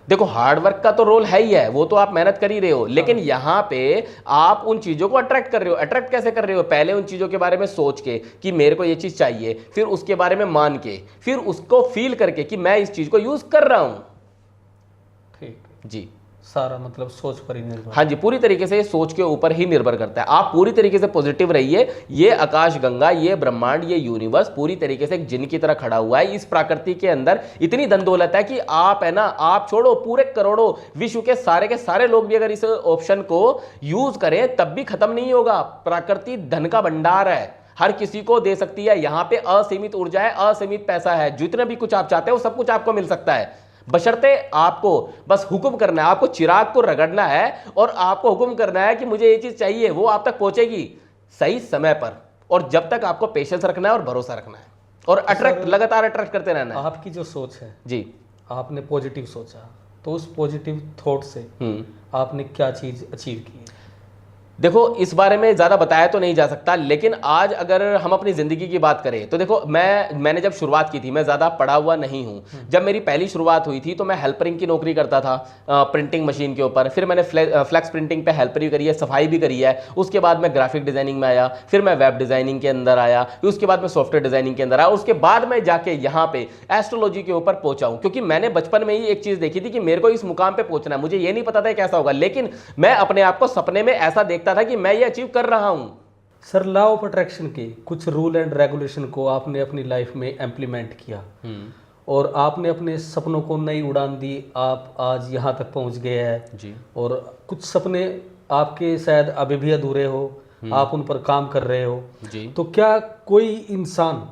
देखो hard work का तो रोल है ही है, वो तो आप मेहनत कर ही रहे हो, लेकिन यहाँ पे आप उन चीजों को अट्रैक्ट कर रहे हो। अट्रैक्ट कैसे कर रहे हो? पहले उन चीजों के बारे में सोच के कि मेरे को ये चीज चाहिए, फिर उसके बारे में मान के, फिर उसको फील करके कि मैं इस चीज को यूज कर रहा हूं। ठीक जी, सारा मतलब सोच पर ही निर्भर। हाँ जी, पूरी तरीके से सोच के ऊपर ही निर्भर करता है। आप पूरी तरीके से पॉजिटिव रहिए। ये आकाश गंगा, ये ब्रह्मांड, ये यूनिवर्स पूरी तरीके से एक जिन की तरह खड़ा हुआ है। इस प्रकृति के अंदर इतनी धन दौलत है कि आप है ना, आप छोड़ो पूरे करोड़ों विश्व के सारे लोग भी अगर इस ऑप्शन को यूज करें तब भी खत्म नहीं होगा। प्रकृति धन का भंडार है, हर किसी को दे सकती है। यहाँ पे असीमित ऊर्जा है, असीमित पैसा है, जितना भी कुछ आप चाहते हो सब कुछ आपको मिल सकता है। बशर्ते आपको बस हुक्म करना है, आपको चिराग को रगड़ना है और आपको हुक्म करना है कि मुझे ये चीज चाहिए, वो आप तक पहुंचेगी सही समय पर। और जब तक आपको पेशेंस रखना है और भरोसा रखना है और अट्रैक्ट, लगातार अट्रैक्ट करते रहना है। आपकी जो सोच है जी, आपने पॉजिटिव सोचा, तो उस पॉजिटिव थॉट से आपने क्या चीज अचीव की है? देखो इस बारे में ज़्यादा बताया तो नहीं जा सकता, लेकिन आज अगर हम अपनी ज़िंदगी की बात करें तो देखो मैंने जब शुरुआत की थी, मैं ज़्यादा पढ़ा हुआ नहीं हूँ। जब मेरी पहली शुरुआत हुई थी तो मैं हेल्परिंग की नौकरी करता था प्रिंटिंग मशीन के ऊपर। फिर मैंने फ्लैक्स प्रिंटिंग पे हेल्पर भी करी है, सफाई भी करी है। उसके बाद मैं ग्राफिक डिज़ाइनिंग में आया, फिर मैं वेब डिज़ाइनिंग के अंदर आया, फिर उसके बाद मैं सॉफ्टवेयर डिज़ाइनिंग के अंदर आया। उसके बाद मैं जाके यहाँ पे एस्ट्रोलॉजी के ऊपर पहुँचा हूँ, क्योंकि मैंने बचपन में ही एक चीज़ देखी थी कि मेरे को इस मुकाम पर पहुँचना है। मुझे ये नहीं पता था कैसा होगा, लेकिन मैं अपने आप को सपने में ऐसा देखता था कि मैं ये अचीव कर रहा हूं। सर, लॉ ऑफ अट्रैक्शन के कुछ रूल एंड रेगुलेशन को आपने अपनी लाइफ में इम्प्लीमेंट किया और आपने अपने सपनों को नई उड़ान दी। आप आज यहाँ तक पहुँच गए हैं जी। और कुछ सपने आपके शायद अभी भी अधूरे हो, आप उन पर काम कर रहे हो जी। तो क्या कोई इंसान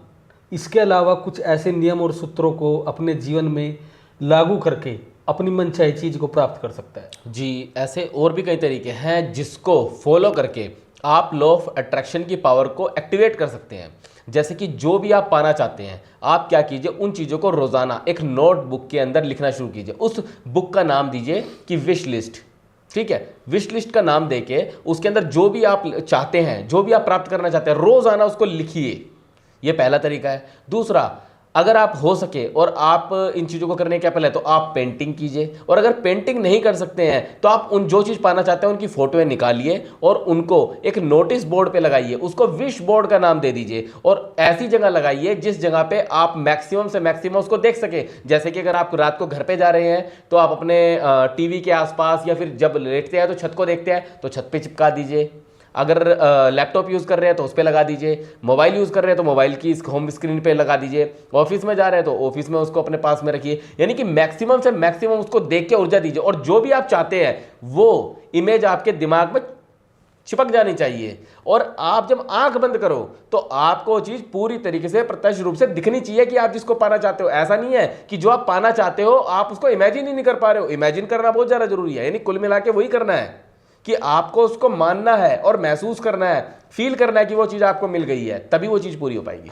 इसके अलावा कुछ ऐसे नियम और सूत्रों को अपने जीवन में लागू करके अपनी मनचाही चीज को प्राप्त कर सकता है? जी, ऐसे और भी कई तरीके हैं जिसको फॉलो करके आप लॉ ऑफ अट्रैक्शन की पावर को एक्टिवेट कर सकते हैं। जैसे कि जो भी आप पाना चाहते हैं, आप क्या कीजिए, उन चीज़ों को रोज़ाना एक नोटबुक के अंदर लिखना शुरू कीजिए। उस बुक का नाम दीजिए कि विश लिस्ट। ठीक है, विश लिस्ट का नाम देके उसके अंदर जो भी आप चाहते हैं, जो भी आप प्राप्त करना चाहते हैं, रोज़ाना उसको लिखिए। ये पहला तरीका है। दूसरा, अगर आप हो सके और आप इन चीज़ों को करने के पहले तो आप पेंटिंग कीजिए, और अगर पेंटिंग नहीं कर सकते हैं तो आप उन जो चीज़ पाना चाहते हैं उनकी फ़ोटोएं निकालिए और उनको एक नोटिस बोर्ड पे लगाइए। उसको विश बोर्ड का नाम दे दीजिए और ऐसी जगह लगाइए जिस जगह पे आप मैक्सिमम से मैक्सिमम उसको देख सके। जैसे कि अगर आप रात को घर पे जा रहे हैं तो आप अपने टीवी के आसपास, या फिर जब लेटते हैं तो छत को देखते हैं तो छत पे चिपका दीजिए। अगर लैपटॉप यूज़ कर रहे हैं तो उस पर लगा दीजिए। मोबाइल यूज़ कर रहे हैं तो मोबाइल की इस होम स्क्रीन पे लगा दीजिए। ऑफिस में जा रहे हैं तो ऑफिस में उसको अपने पास में रखिए। यानी कि मैक्सिमम से मैक्सिमम उसको देख के ऊर्जा दीजिए, और जो भी आप चाहते हैं वो इमेज आपके दिमाग में चिपक जानी चाहिए। और आप जब आंख बंद करो तो आपको वो चीज़ पूरी तरीके से प्रत्यक्ष रूप से दिखनी चाहिए कि आप जिसको पाना चाहते हो। ऐसा नहीं है कि जो आप पाना चाहते हो आप उसको इमेजिन ही नहीं कर पा रहे हो। इमेजिन करना बहुत ज़्यादा जरूरी है। यानी कुल मिला के वही करना है कि आपको उसको मानना है और महसूस करना है, फील करना है कि वो चीज़ आपको मिल गई है, तभी वो चीज़ पूरी हो पाएगी।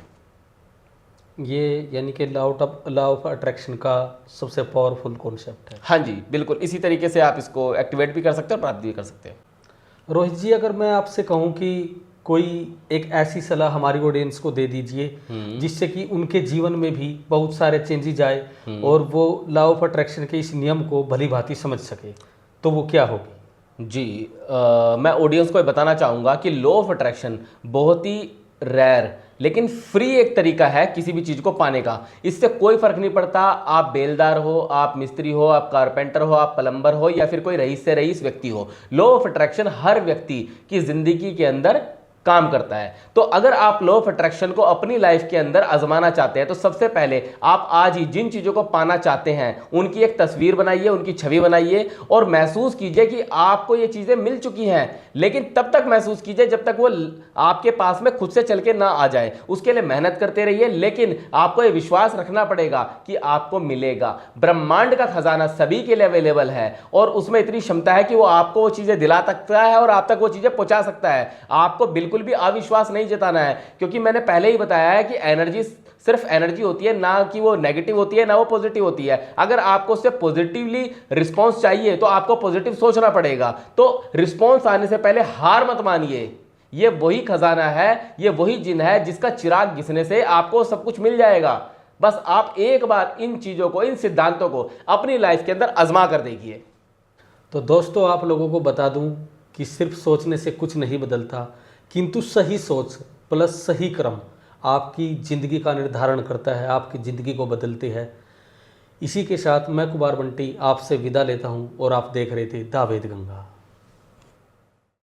ये यानी कि लॉ ऑफ अट्रैक्शन का सबसे पावरफुल कॉन्सेप्ट है। हाँ जी, बिल्कुल इसी तरीके से आप इसको एक्टिवेट भी कर सकते हैं और प्राप्त भी कर सकते हैं। रोहित जी, अगर मैं आपसे कहूँ कि कोई एक ऐसी सलाह हमारी ऑडियंस को दे दीजिए जिससे कि उनके जीवन में भी बहुत सारे चेंजेस आए और वो लॉ ऑफ अट्रैक्शन के इस नियम को भली भांति समझ सके, तो वो क्या होगी? जी, मैं ऑडियंस को बताना चाहूँगा कि लॉ ऑफ अट्रैक्शन बहुत ही रेयर लेकिन फ्री एक तरीका है किसी भी चीज़ को पाने का। इससे कोई फर्क नहीं पड़ता आप बेलदार हो, आप मिस्त्री हो, आप कारपेंटर हो, आप प्लम्बर हो, या फिर कोई रईस से रईस व्यक्ति हो। लॉ ऑफ अट्रैक्शन हर व्यक्ति की जिंदगी के अंदर काम करता है। तो अगर आप लॉ ऑफ अट्रैक्शन को अपनी लाइफ के अंदर आजमाना चाहते हैं तो सबसे पहले आप आज ही जिन चीज़ों को पाना चाहते हैं उनकी एक तस्वीर बनाइए, उनकी छवि बनाइए और महसूस कीजिए कि आपको ये चीज़ें मिल चुकी हैं। लेकिन तब तक महसूस कीजिए जब तक वो आपके पास में खुद से चल के ना आ जाए। उसके लिए मेहनत करते रहिए, लेकिन आपको ये विश्वास रखना पड़ेगा कि आपको मिलेगा। ब्रह्मांड का खजाना सभी के लिए अवेलेबल है और उसमें इतनी क्षमता है कि वो आपको वो चीज़ें दिला सकता है और आप तक वो चीज़ें पहुंचा सकता है। आपको बिल्कुल भी अविश्वास नहीं जताना है, क्योंकि मैंने पहले ही बताया है कि एनर्जी सिर्फ एनर्जी होती है, ना कि वो नेगेटिव होती है ना वो पॉजिटिव होती है। अगर आपको उससे पॉजिटिवली रिस्पॉन्स चाहिए तो आपको पॉजिटिव सोचना पड़ेगा। तो रिस्पॉन्स आने से पहले हार मत मानिए। ये वही खजाना है, ये वही जिन है जिसका चिराग घिसने से आपको सब कुछ मिल जाएगा। बस आप एक बार इन चीज़ों को, इन सिद्धांतों को अपनी लाइफ के अंदर आजमा कर देखिए। तो दोस्तों, आप लोगों को बता दूं कि सिर्फ सोचने से कुछ नहीं बदलता, किंतु सही सोच प्लस सही कर्म आपकी ज़िंदगी का निर्धारण करता है, आपकी ज़िंदगी को बदलते हैं। इसी के साथ मैं कुमार बंटी आपसे विदा लेता हूं और आप देख रहे थे द वेद गंगा।